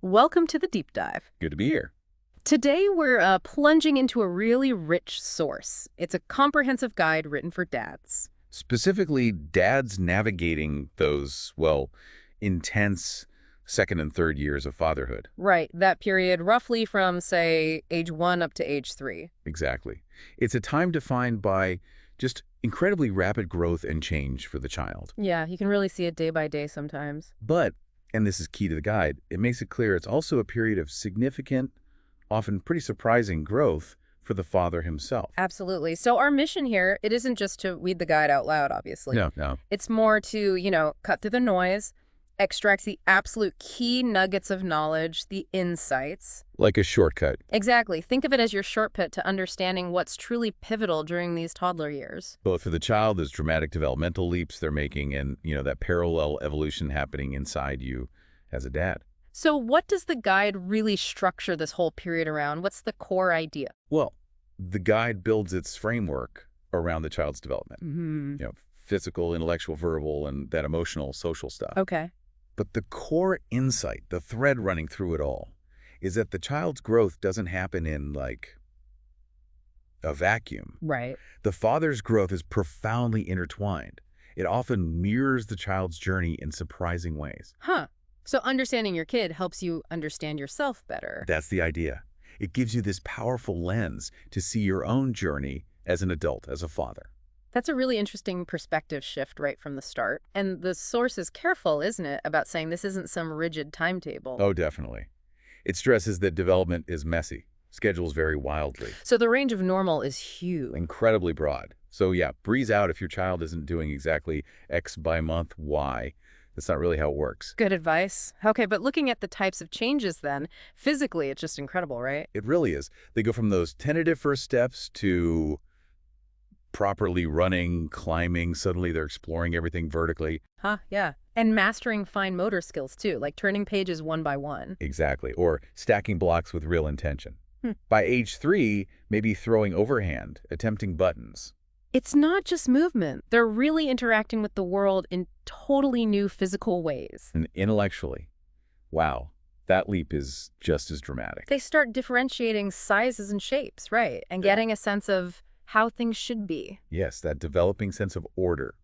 Welcome to the deep dive. Good to be here. Today we're plunging into a really rich source. It's a comprehensive guide written for dads. Specifically, dads navigating those, well, intense second and third years of fatherhood. Right, that period roughly from, say, age 1 up to age 3. Exactly. It's a time defined by just incredibly rapid growth and change for the child. Yeah, you can really see it day by day sometimes. But, and this is key to the guide, it makes it clear it's also a period of significant, often pretty surprising growth for the father himself. Absolutely. So our mission here, it isn't just to read the guide out loud, obviously. No. It's more to, cut through the noise, extract the absolute key nuggets of knowledge, the insights. Like a shortcut. Exactly. Think of it as your shortcut to understanding what's truly pivotal during these toddler years. Both for the child, there's dramatic developmental leaps they're making and, that parallel evolution happening inside you as a dad. So what does the guide really structure this whole period around? What's the core idea? Well, the guide builds its framework around the child's development. Physical, intellectual, verbal, and that emotional, social stuff. Okay. But the core insight, the thread running through it all, is that the child's growth doesn't happen in, like, a vacuum. Right. The father's growth is profoundly intertwined. It often mirrors the child's journey in surprising ways. Huh. So understanding your kid helps you understand yourself better. That's the idea. It gives you this powerful lens to see your own journey as an adult, as a father. That's a really interesting perspective shift right from the start. And the source is careful, isn't it, about saying this isn't some rigid timetable. Oh, definitely. It stresses that development is messy. Schedules vary wildly. So the range of normal is huge. Incredibly broad. So yeah, breeze out if your child isn't doing exactly X by month, Y. That's not really how it works. Good advice. Okay, but looking at the types of changes then, physically it's just incredible, right? It really is. They go from those tentative first steps to properly running, climbing. Suddenly they're exploring everything vertically. Huh, yeah. And mastering fine motor skills too, like turning pages one by one. Exactly. Or stacking blocks with real intention. By age 3, maybe throwing overhand, attempting buttons. It's not just movement. They're really interacting with the world in totally new physical ways. And intellectually, wow, that leap is just as dramatic. They start differentiating sizes and shapes, right? And getting a sense of how things should be. Yes, that developing sense of order.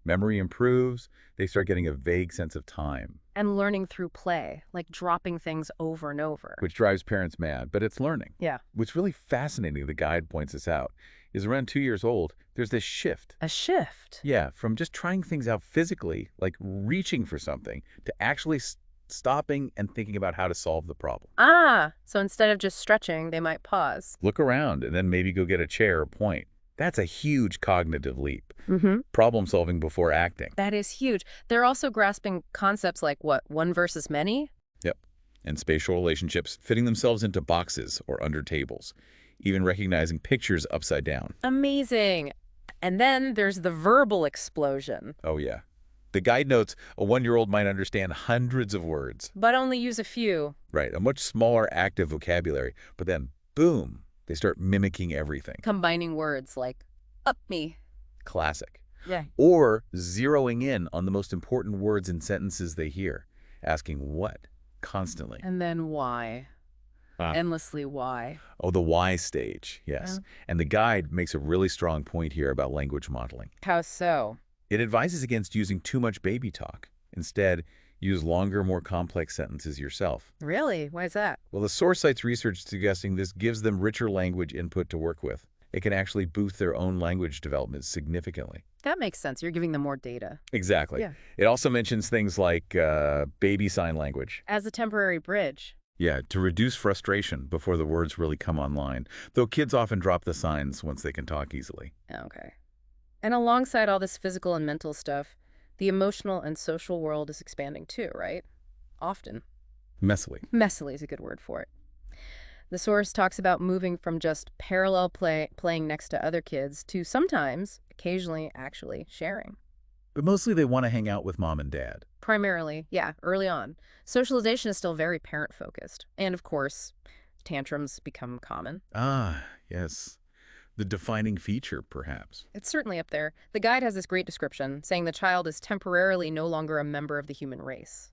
Memory improves. They start getting a vague sense of time. And learning through play, like dropping things over and over. Which drives parents mad, but it's learning. Yeah. What's really fascinating, the guide points us out, is around 2 years old, there's this shift. A shift? Yeah, from just trying things out physically, like reaching for something, to actually stopping and thinking about how to solve the problem. Ah, so instead of just stretching, they might pause. Look around and then maybe go get a chair or point. That's a huge cognitive leap. Mm-hmm. Problem solving before acting. That is huge. They're also grasping concepts like what, one versus many? Yep. And spatial relationships, fitting themselves into boxes or under tables. Even recognizing pictures upside down. Amazing. And then there's the verbal explosion. Oh, yeah. The guide notes a 1-year-old might understand hundreds of words. But only use a few. Right, a much smaller active vocabulary. But then, boom, they start mimicking everything. Combining words like, up me. Classic. Yeah. Or zeroing in on the most important words and sentences they hear. Asking what? Constantly. And then why? Endlessly why. Oh, the why stage, yes. Yeah. And the guide makes a really strong point here about language modeling. How so? It advises against using too much baby talk. Instead, use longer, more complex sentences yourself. Really? Why is that? Well, the source cites research suggesting this gives them richer language input to work with. It can actually boost their own language development significantly. That makes sense. You're giving them more data. Exactly. Yeah. It also mentions things like baby sign language. As a temporary bridge. Yeah, to reduce frustration before the words really come online, though kids often drop the signs once they can talk easily. Okay. And alongside all this physical and mental stuff, the emotional and social world is expanding too, right? Often. Messily. Messily is a good word for it. The source talks about moving from just parallel playing next to other kids to sometimes, occasionally, actually sharing. But mostly they want to hang out with mom and dad. Primarily, yeah, early on. Socialization is still very parent-focused. And of course, tantrums become common. Ah, yes. The defining feature, perhaps. It's certainly up there. The guide has this great description, saying the child is temporarily no longer a member of the human race.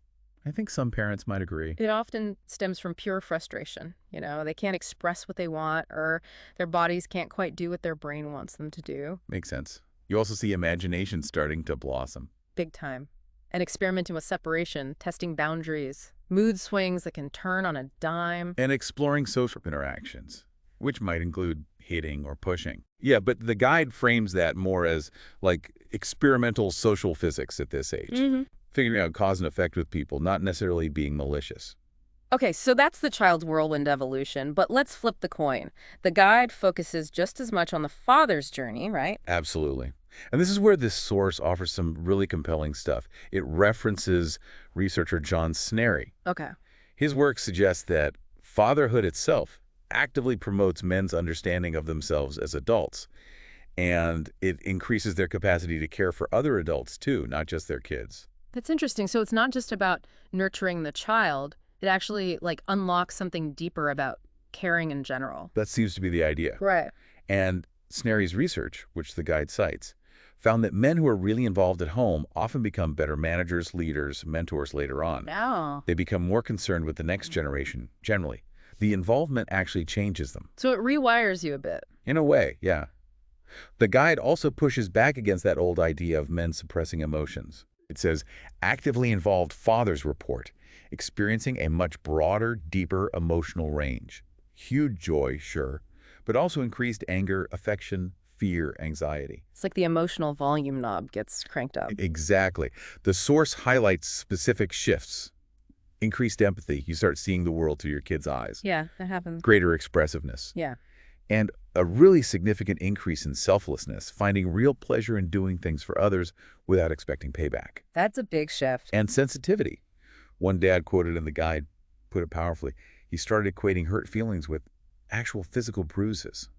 I think some parents might agree. It often stems from pure frustration. They can't express what they want, or their bodies can't quite do what their brain wants them to do. Makes sense. You also see imagination starting to blossom. Big time. And experimenting with separation, testing boundaries, mood swings that can turn on a dime. And exploring social interactions, which might include hitting or pushing. Yeah, but the guide frames that more as like experimental social physics at this age. Figuring out cause and effect with people, not necessarily being malicious. Okay, so that's the child's whirlwind evolution, but let's flip the coin. The guide focuses just as much on the father's journey, right? Absolutely. And this is where this source offers some really compelling stuff. It references researcher John Snary. Okay. His work suggests that fatherhood itself actively promotes men's understanding of themselves as adults, and it increases their capacity to care for other adults too, not just their kids. That's interesting. So it's not just about nurturing the child. It actually unlocks something deeper about caring in general. That seems to be the idea. Right. And Snary's research, which the guide cites, found that men who are really involved at home often become better managers, leaders, mentors later on. Oh. They become more concerned with the next generation, generally. The involvement actually changes them. So it rewires you a bit. In a way, yeah. The guide also pushes back against that old idea of men suppressing emotions. It says, actively involved fathers report experiencing a much broader, deeper emotional range. Huge joy, sure, but also increased anger, affection, fear, anxiety. It's like the emotional volume knob gets cranked up. Exactly. The source highlights specific shifts. Increased empathy. You start seeing the world through your kid's eyes. Yeah, that happens. Greater expressiveness. Yeah. And a really significant increase in selflessness, finding real pleasure in doing things for others without expecting payback. That's a big shift. And sensitivity. One dad quoted in the guide put it powerfully. He started equating hurt feelings with actual physical bruises.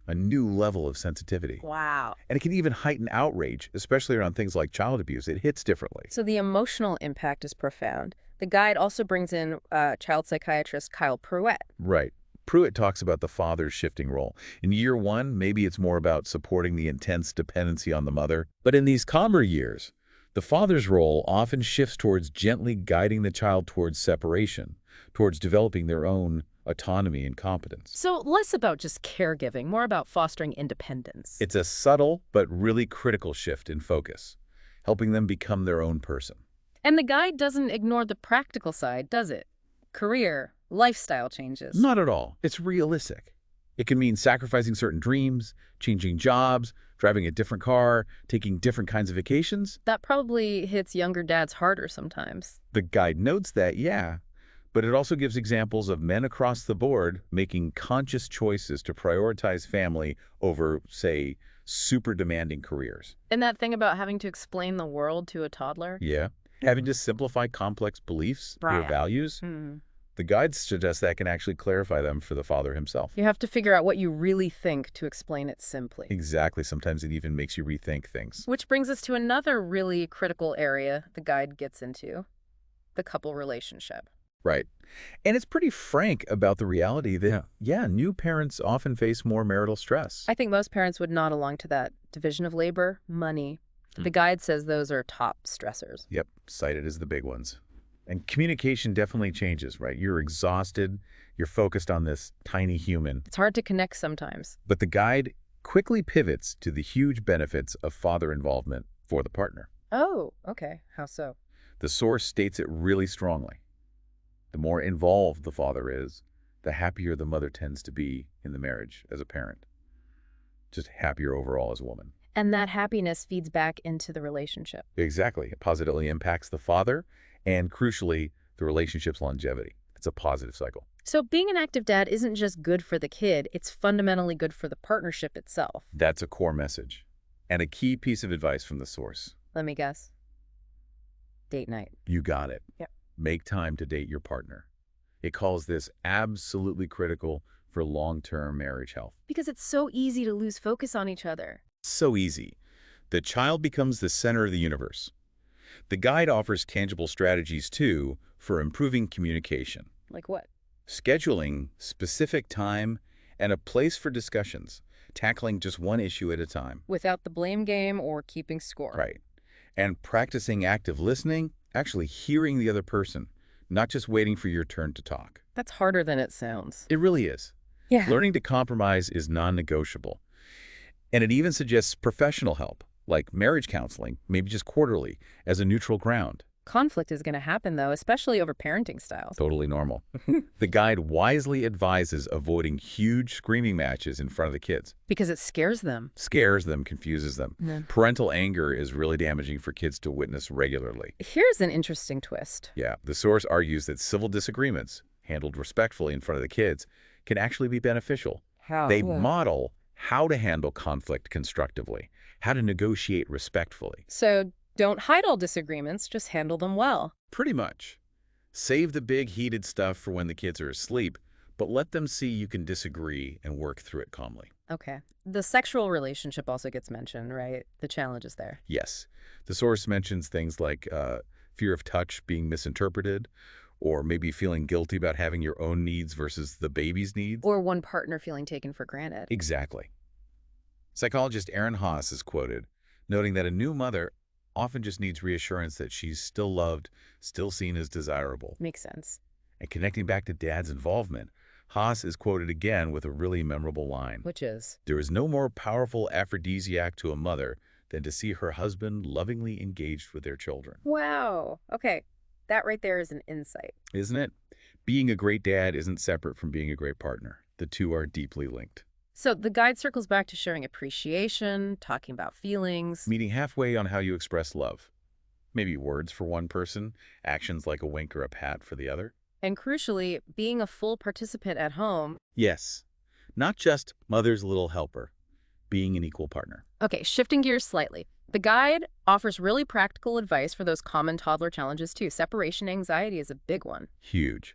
A new level of sensitivity. Wow. And it can even heighten outrage, especially around things like child abuse. It hits differently. So the emotional impact is profound. The guide also brings in child psychiatrist Kyle Pruitt. Right. Pruitt talks about the father's shifting role. In year one, maybe it's more about supporting the intense dependency on the mother. But in these calmer years, the father's role often shifts towards gently guiding the child towards separation, towards developing their own autonomy and competence. So less about just caregiving, more about fostering independence. It's a subtle but really critical shift in focus, helping them become their own person. And the guide doesn't ignore the practical side, does it? Career, lifestyle changes. Not at all. It's realistic. It can mean sacrificing certain dreams, changing jobs, driving a different car, taking different kinds of vacations. That probably hits younger dads harder sometimes. The guide notes that, yeah, but it also gives examples of men across the board making conscious choices to prioritize family over, say, super demanding careers. And that thing about having to explain the world to a toddler? Yeah. Having to simplify complex beliefs or Right. values. The guide suggests that can actually clarify them for the father himself. You have to figure out what you really think to explain it simply. Exactly. Sometimes it even makes you rethink things. Which brings us to another really critical area the guide gets into, the couple relationship. Right. And it's pretty frank about the reality that, yeah, new parents often face more marital stress. I think most parents would nod along to that. Division of labor, money. The guide says those are top stressors. Yep, cited as the big ones. And communication definitely changes, right? You're exhausted, you're focused on this tiny human. It's hard to connect sometimes. But the guide quickly pivots to the huge benefits of father involvement for the partner. Oh, okay. How so? The source states it really strongly. The more involved the father is, the happier the mother tends to be in the marriage as a parent. Just happier overall as a woman. And that happiness feeds back into the relationship. Exactly. It positively impacts the father and, crucially, the relationship's longevity. It's a positive cycle. So being an active dad isn't just good for the kid, it's fundamentally good for the partnership itself. That's a core message. And a key piece of advice from the source. Let me guess. Date night. You got it. Yep. Make time to date your partner. It calls this absolutely critical for long-term marriage health. Because it's so easy to lose focus on each other. So easy. The child becomes the center of the universe. The guide offers tangible strategies, too, for improving communication. Like what? Scheduling specific time and a place for discussions, tackling just one issue at a time. Without the blame game or keeping score. Right. And practicing active listening Actually hearing the other person, not just waiting for your turn to talk. That's harder than it sounds. It really is. Yeah. Learning to compromise is non-negotiable. And it even suggests professional help, like marriage counseling, maybe just quarterly, as a neutral ground. Conflict is going to happen, though, especially over parenting styles. Totally normal. The guide wisely advises avoiding huge screaming matches in front of the kids. Because it scares them. Scares them, confuses them. Yeah. Parental anger is really damaging for kids to witness regularly. Here's an interesting twist. Yeah, the source argues that civil disagreements, handled respectfully in front of the kids, can actually be beneficial. How? They model how to handle conflict constructively, how to negotiate respectfully. So don't hide all disagreements, just handle them well. Pretty much. Save the big heated stuff for when the kids are asleep, but let them see you can disagree and work through it calmly. Okay. The sexual relationship also gets mentioned, right? The challenges there. Yes. The source mentions things like fear of touch being misinterpreted, or maybe feeling guilty about having your own needs versus the baby's needs. Or one partner feeling taken for granted. Exactly. Psychologist Aaron Haas is quoted, noting that a new mother often just needs reassurance that she's still loved, still seen as desirable. Makes sense. And connecting back to Dad's involvement, Haas is quoted again with a really memorable line. Which is? There is no more powerful aphrodisiac to a mother than to see her husband lovingly engaged with their children. Wow. Okay. That right there is an insight. Isn't it? Being a great dad isn't separate from being a great partner. The two are deeply linked. So the guide circles back to showing appreciation, talking about feelings. Meeting halfway on how you express love. Maybe words for one person, actions like a wink or a pat for the other. And crucially, being a full participant at home. Yes, not just mother's little helper, being an equal partner. Okay, shifting gears slightly. The guide offers really practical advice for those common toddler challenges too. Separation anxiety is a big one. Huge.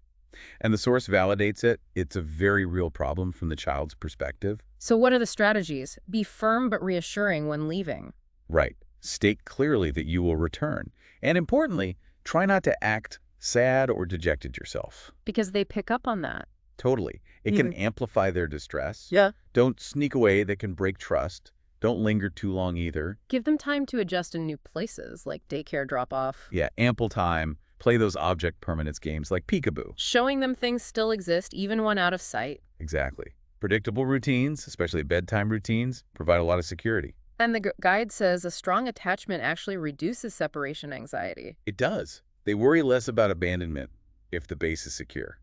And the source validates it. It's a very real problem from the child's perspective. So what are the strategies? Be firm but reassuring when leaving. Right. State clearly that you will return. And importantly, try not to act sad or dejected yourself. Because they pick up on that. Totally. It can amplify their distress. Yeah. Don't sneak away. That can break trust. Don't linger too long either. Give them time to adjust in new places, like daycare drop-off. Yeah, ample time. Play those object permanence games like peekaboo. Showing them things still exist, even when out of sight. Exactly. Predictable routines, especially bedtime routines, provide a lot of security. And the guide says a strong attachment actually reduces separation anxiety. It does. They worry less about abandonment if the base is secure.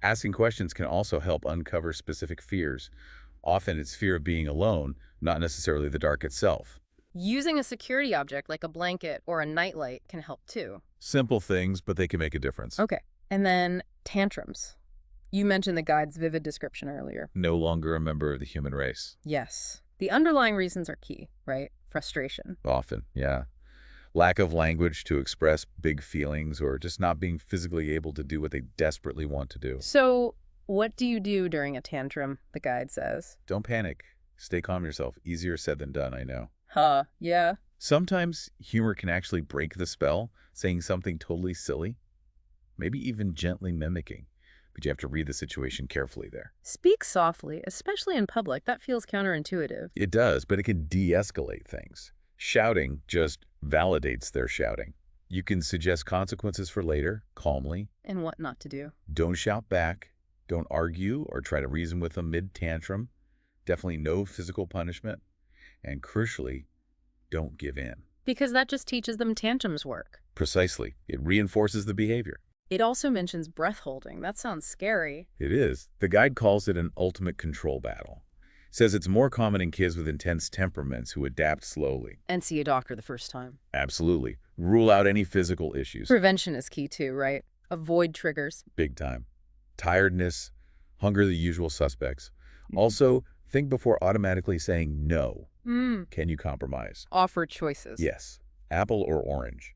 Asking questions can also help uncover specific fears. Often it's fear of being alone, not necessarily the dark itself. Using a security object like a blanket or a nightlight can help too. Simple things, but they can make a difference. Okay. And then tantrums. You mentioned the guide's vivid description earlier. No longer a member of the human race. Yes. The underlying reasons are key, right? Frustration. Often, yeah. Lack of language to express big feelings or just not being physically able to do what they desperately want to do. So what do you do during a tantrum, the guide says? Don't panic. Stay calm yourself. Easier said than done, I know. Yeah. Sometimes humor can actually break the spell, saying something totally silly, maybe even gently mimicking. But you have to read the situation carefully there. Speak softly, especially in public. That feels counterintuitive. It does, but it can de-escalate things. Shouting just validates their shouting. You can suggest consequences for later, calmly. And what not to do. Don't shout back. Don't argue or try to reason with them mid-tantrum. Definitely no physical punishment. And crucially, don't give in. Because that just teaches them tantrums work. Precisely. It reinforces the behavior. It also mentions breath holding. That sounds scary. It is. The guide calls it an ultimate control battle. Says it's more common in kids with intense temperaments who adapt slowly. And see a doctor the first time. Absolutely. Rule out any physical issues. Prevention is key too, right? Avoid triggers. Big time. Tiredness, hunger, the usual suspects. Also, think before automatically saying no. Can you compromise? Offer choices. Yes. Apple or orange.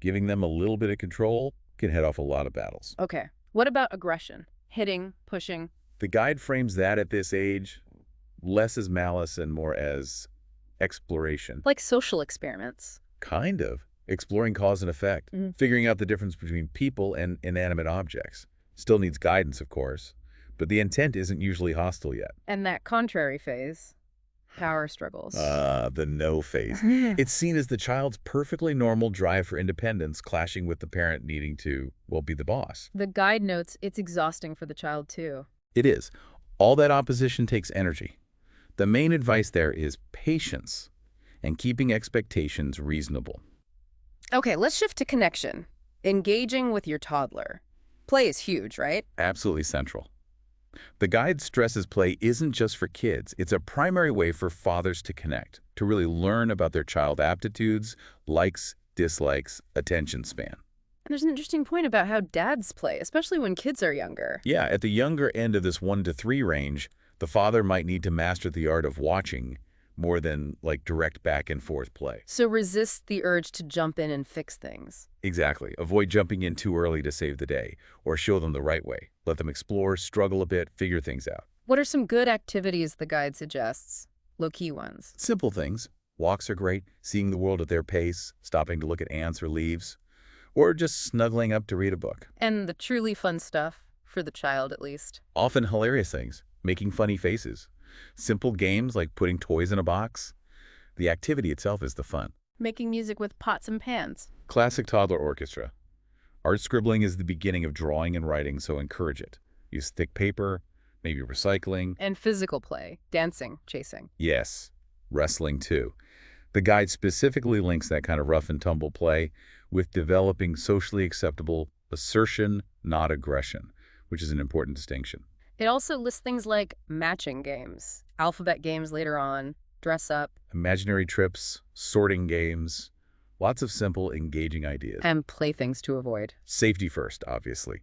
Giving them a little bit of control can head off a lot of battles. Okay. What about aggression? Hitting, pushing? The guide frames that at this age less as malice and more as exploration. Like social experiments. Kind of. Exploring cause and effect. Figuring out the difference between people and inanimate objects. Still needs guidance, of course. But the intent isn't usually hostile yet. And that contrary phase. Power struggles. The no phase. It's seen as the child's perfectly normal drive for independence clashing with the parent needing to, well, be the boss. The guide notes it's exhausting for the child, too. It is. All that opposition takes energy. The main advice there is patience and keeping expectations reasonable. Okay, let's shift to connection. Engaging with your toddler. Play is huge, right? Absolutely central. The guide stresses play isn't just for kids. It's a primary way for fathers to connect, to really learn about their child aptitudes, likes, dislikes, attention span. And there's an interesting point about how dads play, especially when kids are younger. Yeah, at the younger end of this 1 to 3 range, the father might need to master the art of watching more than like direct back and forth play. So resist the urge to jump in and fix things. Exactly. Avoid jumping in too early to save the day, or show them the right way. Let them explore, struggle a bit, figure things out. What are some good activities the guide suggests? Low-key ones. Simple things. Walks are great, seeing the world at their pace, stopping to look at ants or leaves, or just snuggling up to read a book. And the truly fun stuff, for the child at least. Often hilarious things, making funny faces. Simple games like putting toys in a box. The activity itself is the fun. Making music with pots and pans. Classic toddler orchestra. Art scribbling is the beginning of drawing and writing, so encourage it. Use thick paper, maybe recycling. And physical play. Dancing, chasing. Yes, wrestling too. The guide specifically links that kind of rough and tumble play with developing socially acceptable assertion, not aggression, which is an important distinction. It also lists things like matching games, alphabet games later on, dress up. Imaginary trips, sorting games, lots of simple, engaging ideas. And playthings to avoid. Safety first, obviously.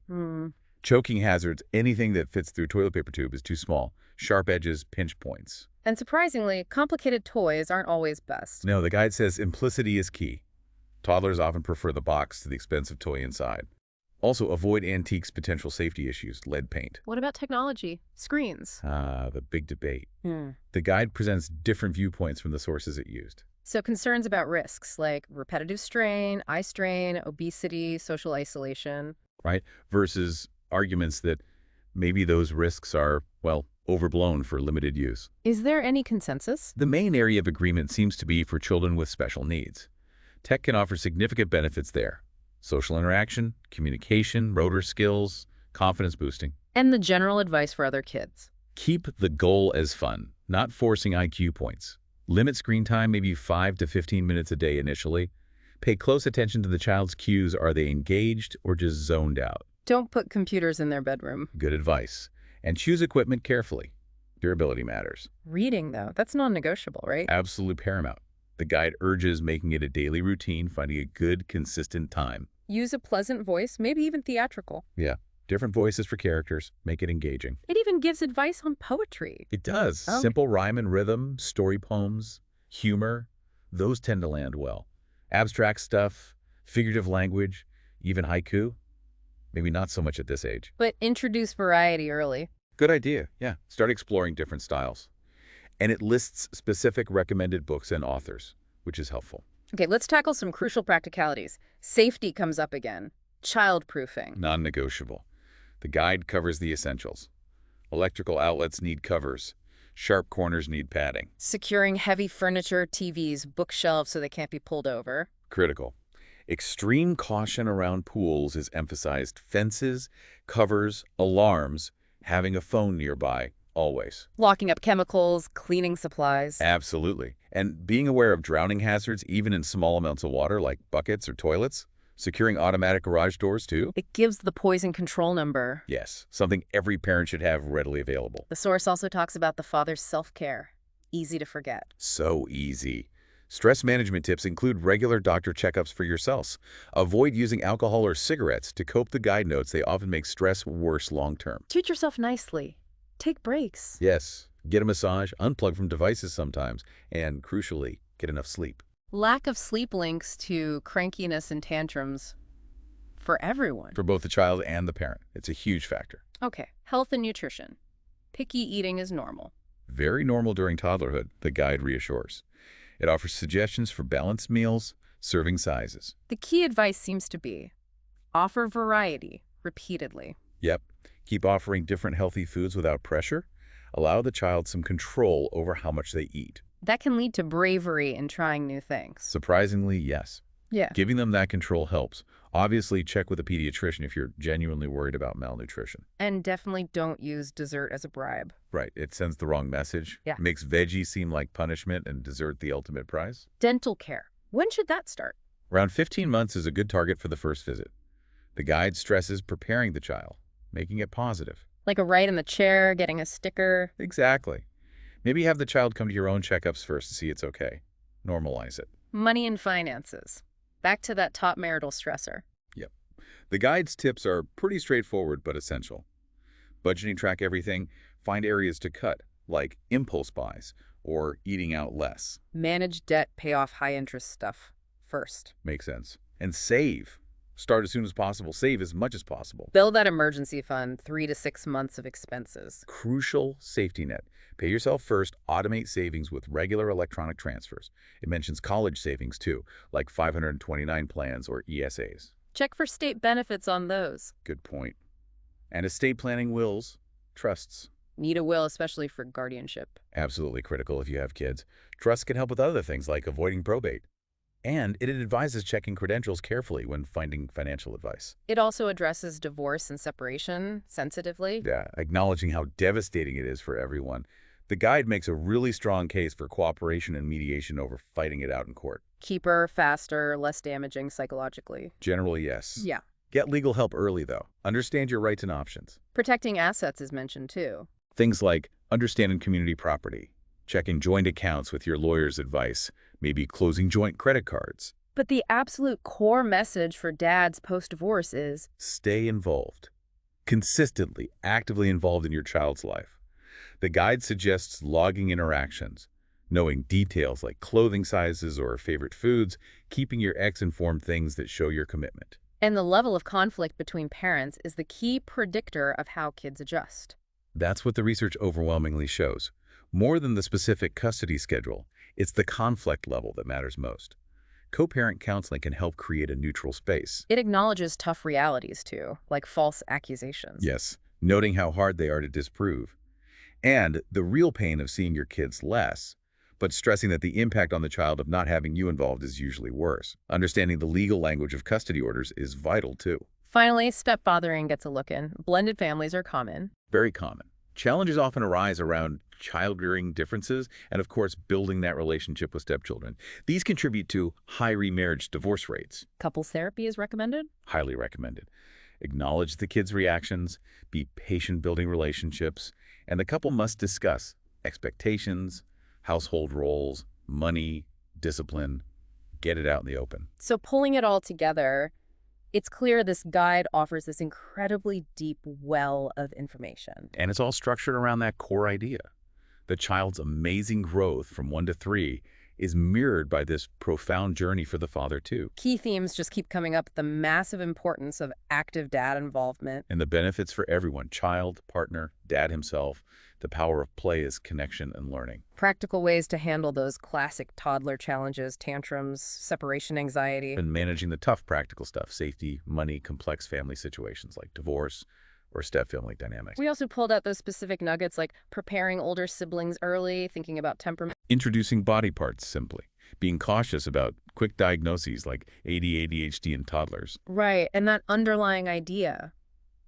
Choking hazards, anything that fits through toilet paper tube is too small. Sharp edges, pinch points. And surprisingly, complicated toys aren't always best. No, the guide says simplicity is key. Toddlers often prefer the box to the expensive toy inside. Also, avoid antiques' potential safety issues, lead paint. What about technology? Screens? The big debate. The guide presents different viewpoints from the sources it used. So concerns about risks like repetitive strain, eye strain, obesity, social isolation. Right? Versus arguments that maybe those risks are, well, overblown for limited use. Is there any consensus? The main area of agreement seems to be for children with special needs. Tech can offer significant benefits there. Social interaction, communication, motor skills, confidence boosting. And the general advice for other kids. Keep the goal as fun, not forcing IQ points. Limit screen time maybe 5 to 15 minutes a day initially. Pay close attention to the child's cues. Are they engaged or just zoned out? Don't put computers in their bedroom. Good advice. And choose equipment carefully. Durability matters. Reading, though, that's non-negotiable, right? Absolute paramount. The guide urges making it a daily routine, finding a good, consistent time. Use a pleasant voice, maybe even theatrical. Yeah, different voices for characters. Make it engaging. It even gives advice on poetry. It does. Oh. Simple rhyme and rhythm, story poems, humor, those tend to land well. Abstract stuff, figurative language, even haiku, maybe not so much at this age. But introduce variety early. Good idea, yeah. Start exploring different styles. And it lists specific recommended books and authors, which is helpful. Okay, let's tackle some crucial practicalities. Safety comes up again. Childproofing. Non-negotiable. The guide covers the essentials. Electrical outlets need covers. Sharp corners need padding. Securing heavy furniture, TVs, bookshelves so they can't be pulled over. Critical. Extreme caution around pools is emphasized. Fences, covers, alarms, having a phone nearby, always. Locking up chemicals, cleaning supplies. Absolutely. And being aware of drowning hazards, even in small amounts of water, like buckets or toilets. Securing automatic garage doors, too. It gives the poison control number. Yes, something every parent should have readily available. The source also talks about the father's self-care. Easy to forget. So easy. Stress management tips include regular doctor checkups for yourselves. Avoid using alcohol or cigarettes. To cope, the guide notes they often make stress worse long-term. Treat yourself nicely. Take breaks. Yes, get a massage, unplug from devices sometimes, and crucially, get enough sleep. Lack of sleep links to crankiness and tantrums for everyone. For both the child and the parent, it's a huge factor. Okay, health and nutrition. Picky eating is normal. Very normal during toddlerhood, the guide reassures. It offers suggestions for balanced meals, serving sizes. The key advice seems to be offer variety repeatedly. Yep, keep offering different healthy foods without pressure. Allow the child some control over how much they eat. That can lead to bravery in trying new things. Surprisingly, yes. Yeah. Giving them that control helps. Obviously, check with a pediatrician if you're genuinely worried about malnutrition. And definitely don't use dessert as a bribe. Right, it sends the wrong message. Yeah. Makes veggie seem like punishment and dessert the ultimate prize. Dental care. When should that start? Around 15 months is a good target for the first visit. The guide stresses preparing the child, making it positive. Like a ride in the chair, getting a sticker. Exactly. Maybe have the child come to your own checkups first to see it's okay. Normalize it. Money and finances. Back to that top marital stressor. Yep. The guide's tips are pretty straightforward but essential. Budgeting, track everything, find areas to cut, like impulse buys or eating out less. Manage debt, pay off high-interest stuff first. Makes sense. And save. Start as soon as possible. Save as much as possible. Build that emergency fund, 3 to 6 months of expenses. Crucial safety net. Pay yourself first, automate savings with regular electronic transfers. It mentions college savings too, like 529 plans or ESAs. Check for state benefits on those. Good point. And estate planning wills, trusts. Need a will, especially for guardianship. Absolutely critical if you have kids. Trusts can help with other things like avoiding probate. And it advises checking credentials carefully when finding financial advice. It also addresses divorce and separation sensitively. Yeah, acknowledging how devastating it is for everyone. The guide makes a really strong case for cooperation and mediation over fighting it out in court. Cheaper, faster, less damaging psychologically. Generally, yes. Yeah. Get legal help early, though. Understand your rights and options. Protecting assets is mentioned too. Things like understanding community property, checking joint accounts with your lawyer's advice, maybe closing joint credit cards. But the absolute core message for dads post-divorce is Stay involved. Consistently, actively involved in your child's life. The guide suggests logging interactions, knowing details like clothing sizes or favorite foods, keeping your ex informed things that show your commitment. and the level of conflict between parents is the key predictor of how kids adjust. That's what the research overwhelmingly shows. More than the specific custody schedule, it's the conflict level that matters most. Co-parent counseling can help create a neutral space. It acknowledges tough realities too, like false accusations. Yes, noting how hard they are to disprove. And the real pain of seeing your kids less, but stressing that the impact on the child of not having you involved is usually worse. Understanding the legal language of custody orders is vital too. Finally, step-fathering gets a look in. Blended families are common. Very common. Challenges often arise around child-rearing differences and, of course, building that relationship with stepchildren. These contribute to high remarriage divorce rates. Couples therapy is recommended. Highly recommended. Acknowledge the kids' reactions, be patient building relationships, and the couple must discuss expectations, household roles, money, discipline. Get it out in the open. So pulling it all together, it's clear this guide offers this incredibly deep well of information. And it's all structured around that core idea. The child's amazing growth from 1 to 3 is mirrored by this profound journey for the father too. Key themes just keep coming up: the massive importance of active dad involvement. And the benefits for everyone, child, partner, dad himself. The power of play is connection and learning. Practical ways to handle those classic toddler challenges, tantrums, separation anxiety. And managing the tough practical stuff, safety, money, complex family situations like divorce or step-family dynamics. We also pulled out those specific nuggets like preparing older siblings early, thinking about temperament. Introducing body parts simply. Being cautious about quick diagnoses like ADHD in toddlers. Right, and that underlying idea.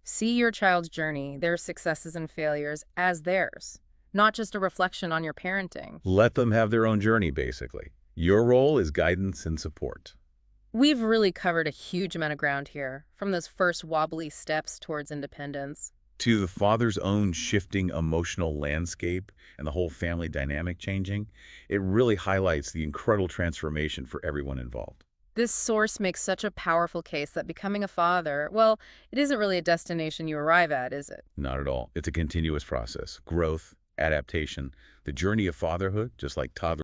See your child's journey, their successes and failures, as theirs, not just a reflection on your parenting. Let them have their own journey, basically. Your role is guidance and support. We've really covered a huge amount of ground here, from those first wobbly steps towards independence. To the father's own shifting emotional landscape and the whole family dynamic changing, it really highlights the incredible transformation for everyone involved. This source makes such a powerful case that becoming a father, well, it isn't really a destination you arrive at, is it? Not at all. It's a continuous process. Growth, adaptation, the journey of fatherhood, just like toddler.